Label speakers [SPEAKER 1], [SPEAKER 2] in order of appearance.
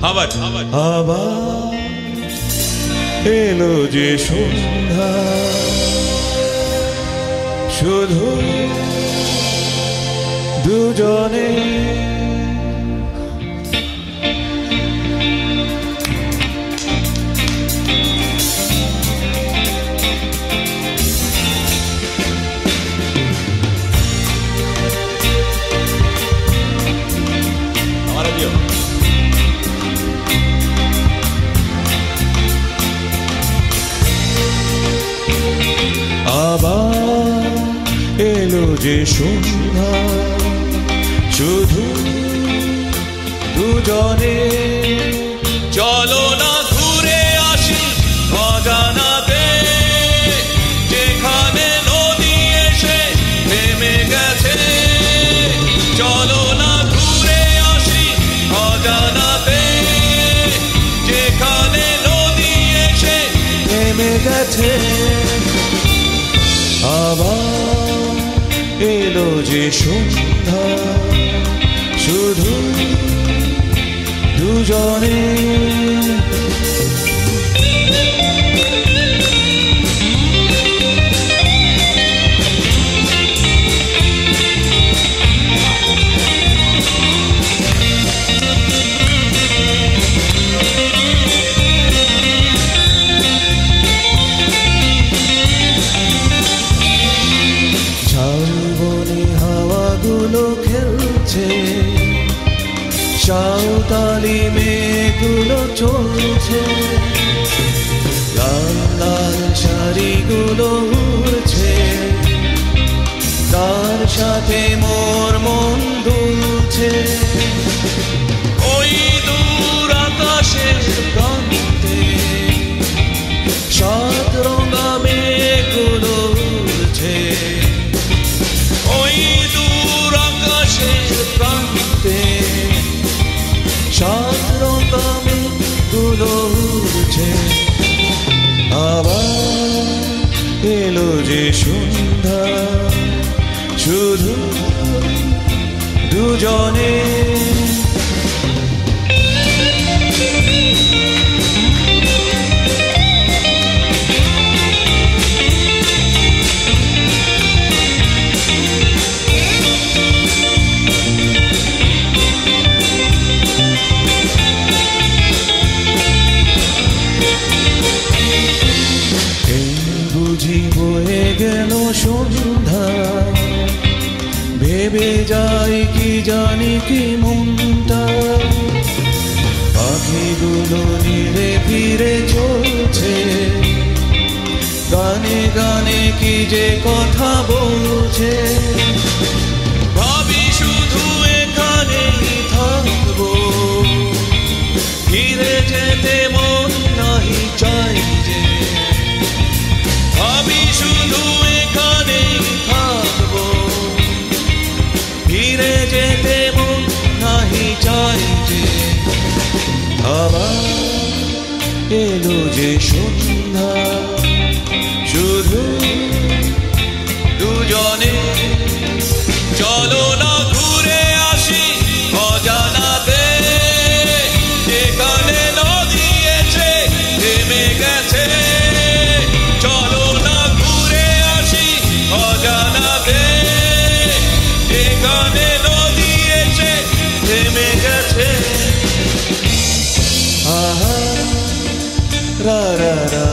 [SPEAKER 1] আবার
[SPEAKER 2] আবার এলো যে সন্ধ্যা, শুধু দুজনে। আবার এলো যে সন্ধ্যা, শুধু দুজনে।
[SPEAKER 1] চলো না ঘুরে আসি অজানাতে, যেখানে নদী এসে থেমে গেছে। চলো না ঘুরে আসি অজানাতে, যেখানে নদী এসে
[SPEAKER 2] থেমে গেছে। আবার এলো যে সন্ধ্যা, শুধু দুজনে। ঝাউবনে হাওয়াগুলো খেলছে, সাঁওতালি মেঘগুলো চলছে, লাল লাল শাড়িগুলো উড়ছে, তার সাথে মোর মন দুলছে।
[SPEAKER 1] ওই দূর আকাশের প্রান্তে
[SPEAKER 2] সাত রঙা মেঘগুলো উড়ছে,
[SPEAKER 1] ওই দূর আকাশের প্রান্তে
[SPEAKER 2] সাত রঙা মেঘগুলো উড়ছে। আবার এলো যে সন্ধ্যা, শুধু দুজনে। বুঝি বয়ে গেল সন্ধ্যা, ভেবে যাই কি জানি কি মনটা। পাখিগুলো নীড়ে ফিরে চলছে, গানে গানে কি যে কথা বলছে।
[SPEAKER 1] ভাবি শুধু এখানেই
[SPEAKER 2] থাকবো,
[SPEAKER 1] ফিরে যেতে মন নাহি চাই যে। ভাবি শুধু এখানেই
[SPEAKER 2] থাকবো,
[SPEAKER 1] ফিরে যেতে মন নাহি চাই যে।
[SPEAKER 2] আবার এলো যে সন্ধ্যা, শুধু
[SPEAKER 1] দুজনে। চলো না ঘুরে আসি অজানাতে, যেখানে নদী এসে থেমে গেছে। চলো না ঘুরে আসি অজানাতে, যেখানে নদী এসে থেমে গেছে।
[SPEAKER 2] আহা রা রা রা